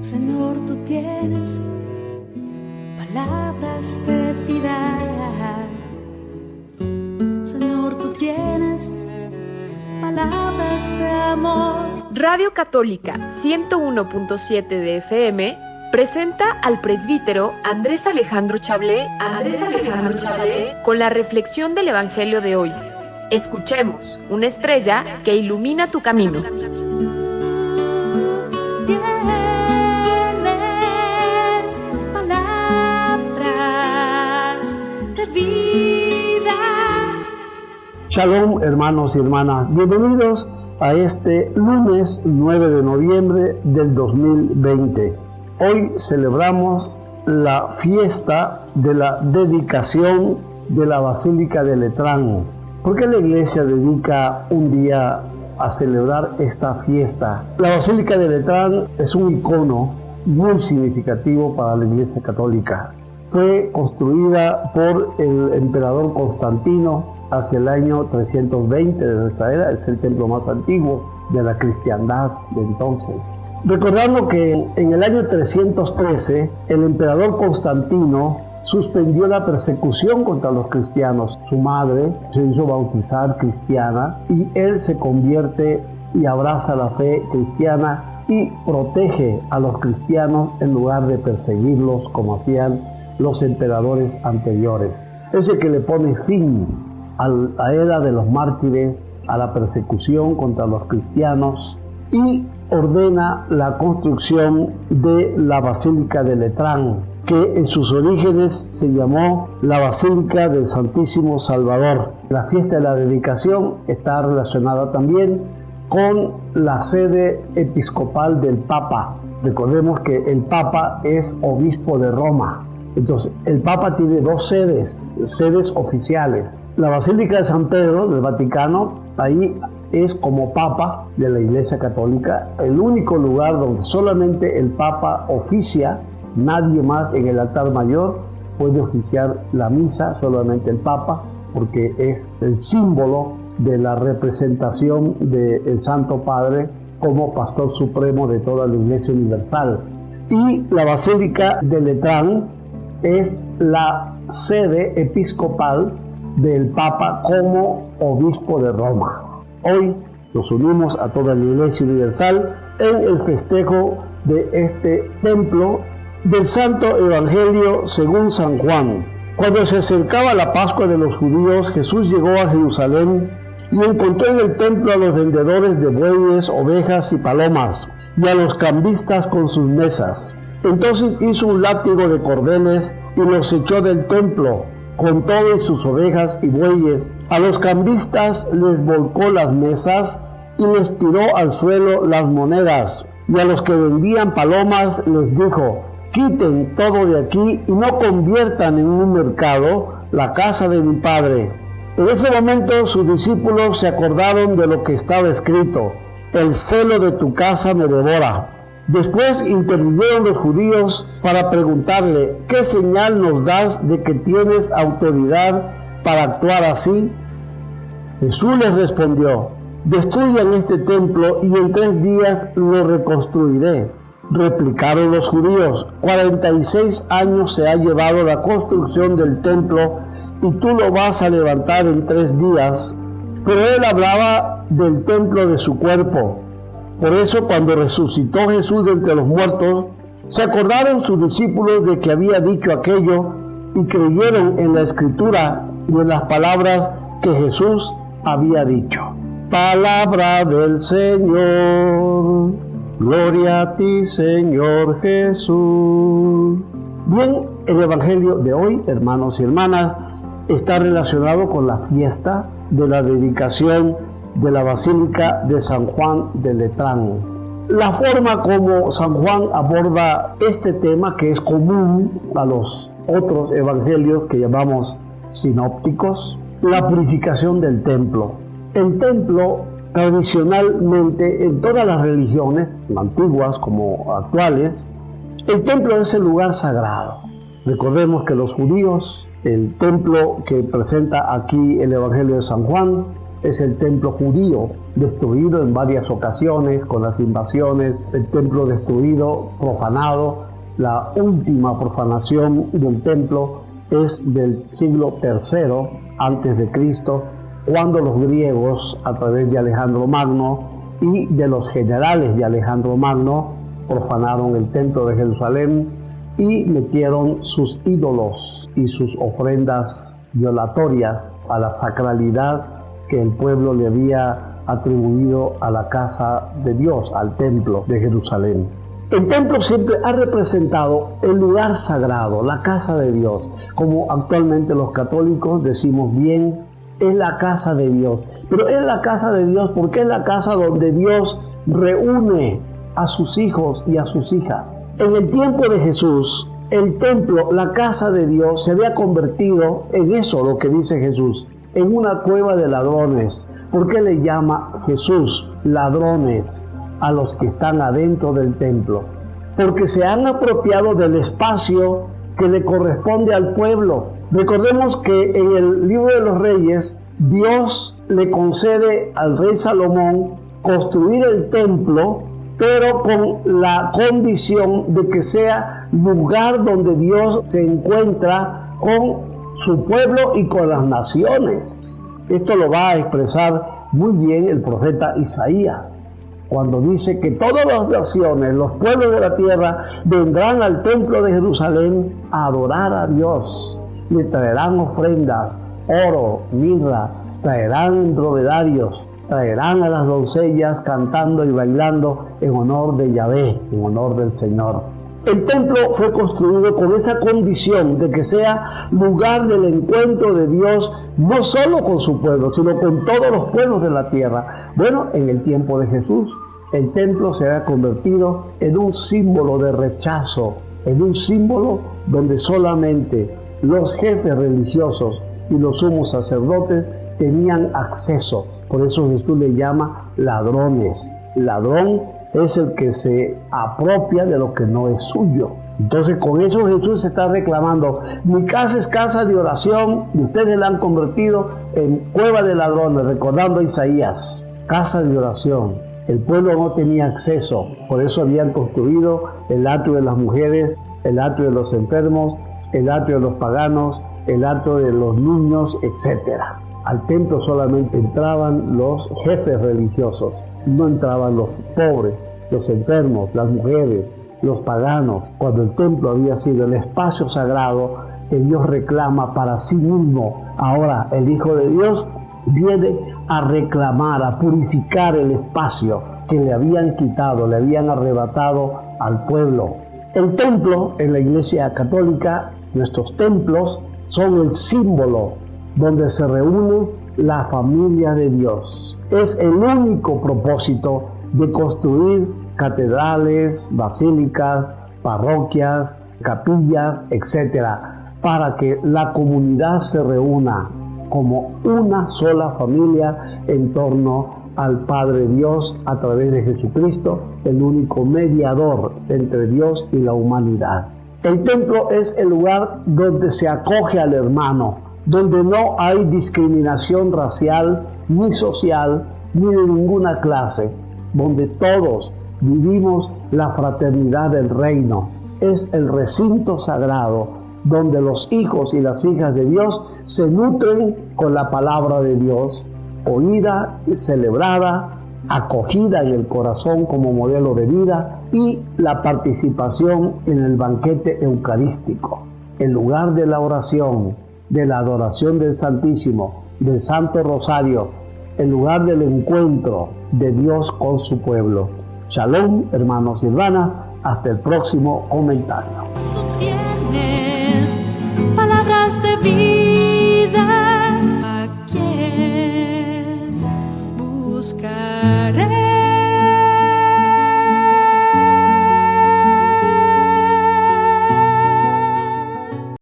Señor, tú tienes palabras de vida. Señor, tú tienes palabras de amor. Radio Católica 101.7 de FM presenta al presbítero Andrés Alejandro Chablé con la reflexión del Evangelio de hoy. Escuchemos, una estrella que ilumina tu camino. Tienes palabras de vida. Shalom, hermanos y hermanas. Bienvenidos a este lunes 9 de noviembre del 2020. Hoy celebramos la fiesta de la dedicación de la Basílica de Letrán. ¿Por qué la Iglesia dedica un día a celebrar esta fiesta? La Basílica de Letrán es un icono muy significativo para la Iglesia Católica. Fue construida por el emperador Constantino hacia el año 320 de nuestra era. Es el templo más antiguo de la cristiandad de entonces. Recordando que en el año 313 el emperador Constantino suspendió la persecución contra los cristianos. Su madre se hizo bautizar cristiana y él se convierte y abraza la fe cristiana y protege a los cristianos en lugar de perseguirlos como hacían los emperadores anteriores. Es el que le pone fin a la era de los mártires, a la persecución contra los cristianos, y ordena la construcción de la Basílica de Letrán, que en sus orígenes se llamó la Basílica del Santísimo Salvador. La fiesta de la dedicación está relacionada también con la sede episcopal del Papa. Recordemos que el Papa es obispo de Roma. Entonces, el Papa tiene dos sedes oficiales. La Basílica de San Pedro del Vaticano, ahí es como Papa de la Iglesia Católica, el único lugar donde solamente el Papa oficia. Nadie más en el altar mayor puede oficiar la misa, solamente el Papa, porque es el símbolo de la representación del Santo Padre como Pastor Supremo de toda la Iglesia Universal. Y la Basílica de Letrán es la sede episcopal del Papa como obispo de Roma. Hoy nos unimos a toda la Iglesia Universal en el festejo de este templo del Santo Evangelio según San Juan. Cuando se acercaba la Pascua de los judíos, Jesús llegó a Jerusalén y encontró en el templo a los vendedores de bueyes, ovejas y palomas, y a los cambistas con sus mesas. Entonces hizo un látigo de cordeles y los echó del templo, con todas sus ovejas y bueyes. A los cambistas les volcó las mesas y les tiró al suelo las monedas. Y a los que vendían palomas les dijo: quiten todo de aquí y no conviertan en un mercado la casa de mi Padre. En ese momento sus discípulos se acordaron de lo que estaba escrito: el celo de tu casa me devora. Después intervinieron los judíos para preguntarle: ¿qué señal nos das de que tienes autoridad para actuar así? Jesús les respondió: destruyan este templo y en 3 días lo reconstruiré. Replicaron los judíos: 46 años se ha llevado la construcción del templo y tú lo vas a levantar en 3 días. Pero él hablaba del templo de su cuerpo. Por eso, cuando resucitó Jesús de entre los muertos, se acordaron sus discípulos de que había dicho aquello y creyeron en la Escritura y en las palabras que Jesús había dicho. Palabra del Señor. Gloria a ti, Señor Jesús. Bien, el Evangelio de hoy, hermanos y hermanas, está relacionado con la fiesta de la dedicación de la Basílica de San Juan de Letrán. La forma como San Juan aborda este tema, que es común a los otros evangelios que llamamos sinópticos, la purificación del templo. El templo, tradicionalmente, en todas las religiones, antiguas como actuales, el templo es el lugar sagrado. Recordemos que los judíos, el templo que presenta aquí el Evangelio de San Juan, es el templo judío, destruido en varias ocasiones con las invasiones, el templo destruido, profanado. La última profanación del templo es del siglo III antes de Cristo, cuando los griegos, a través de Alejandro Magno y de los generales de Alejandro Magno, profanaron el templo de Jerusalén y metieron sus ídolos y sus ofrendas violatorias a la sacralidad que el pueblo le había atribuido a la casa de Dios, al templo de Jerusalén. El templo siempre ha representado el lugar sagrado, la casa de Dios, como actualmente los católicos decimos bien, es la casa de Dios. Pero es la casa de Dios porque es la casa donde Dios reúne a sus hijos y a sus hijas. En el tiempo de Jesús, el templo, la casa de Dios, se había convertido en eso, lo que dice Jesús, en una cueva de ladrones. ¿Por qué le llama Jesús ladrones a los que están adentro del templo? Porque se han apropiado del espacio que le corresponde al pueblo. Recordemos que en el libro de los Reyes, Dios le concede al rey Salomón construir el templo, pero con la condición de que sea lugar donde Dios se encuentra con su pueblo y con las naciones. Esto lo va a expresar muy bien el profeta Isaías, cuando dice que todas las naciones, los pueblos de la tierra, vendrán al templo de Jerusalén a adorar a Dios. Le traerán ofrendas, oro, mirra, traerán dromedarios, traerán a las doncellas cantando y bailando en honor de Yahvé, en honor del Señor. El templo fue construido con esa condición de que sea lugar del encuentro de Dios, no solo con su pueblo, sino con todos los pueblos de la tierra. Bueno, en el tiempo de Jesús, el templo se había convertido en un símbolo de rechazo, en un símbolo donde solamente los jefes religiosos y los sumos sacerdotes tenían acceso. Por eso Jesús le llama ladrones. Ladrón es el que se apropia de lo que no es suyo. Entonces con eso Jesús se está reclamando: mi casa es casa de oración y ustedes la han convertido en cueva de ladrones, recordando a Isaías, casa de oración. El pueblo no tenía acceso, por eso habían construido el atrio de las mujeres, el atrio de los enfermos, el atrio de los paganos, el atrio de los niños, etc. Al templo solamente entraban los jefes religiosos, no entraban los pobres, los enfermos, las mujeres, los paganos, cuando el templo había sido el espacio sagrado que Dios reclama para sí mismo. Ahora el Hijo de Dios viene a reclamar, a purificar el espacio que le habían quitado, le habían arrebatado al pueblo. El templo en la Iglesia Católica, nuestros templos, son el símbolo donde se reúne la familia de Dios. Es el único propósito de construir catedrales, basílicas, parroquias, capillas, etc., para que la comunidad se reúna como una sola familia en torno al Padre Dios a través de Jesucristo, el único mediador entre Dios y la humanidad. El templo es el lugar donde se acoge al hermano, donde no hay discriminación racial, ni social, ni de ninguna clase, donde todos vivimos la fraternidad del reino. Es el recinto sagrado donde los hijos y las hijas de Dios se nutren con la palabra de Dios, oída y celebrada, acogida en el corazón como modelo de vida, y la participación en el banquete eucarístico, el lugar de la oración, de la adoración del Santísimo, del Santo Rosario, el lugar del encuentro de Dios con su pueblo. Shalom, hermanos y hermanas, hasta el próximo comentario. Tú tienes palabras de vida, ¿a quién buscaré?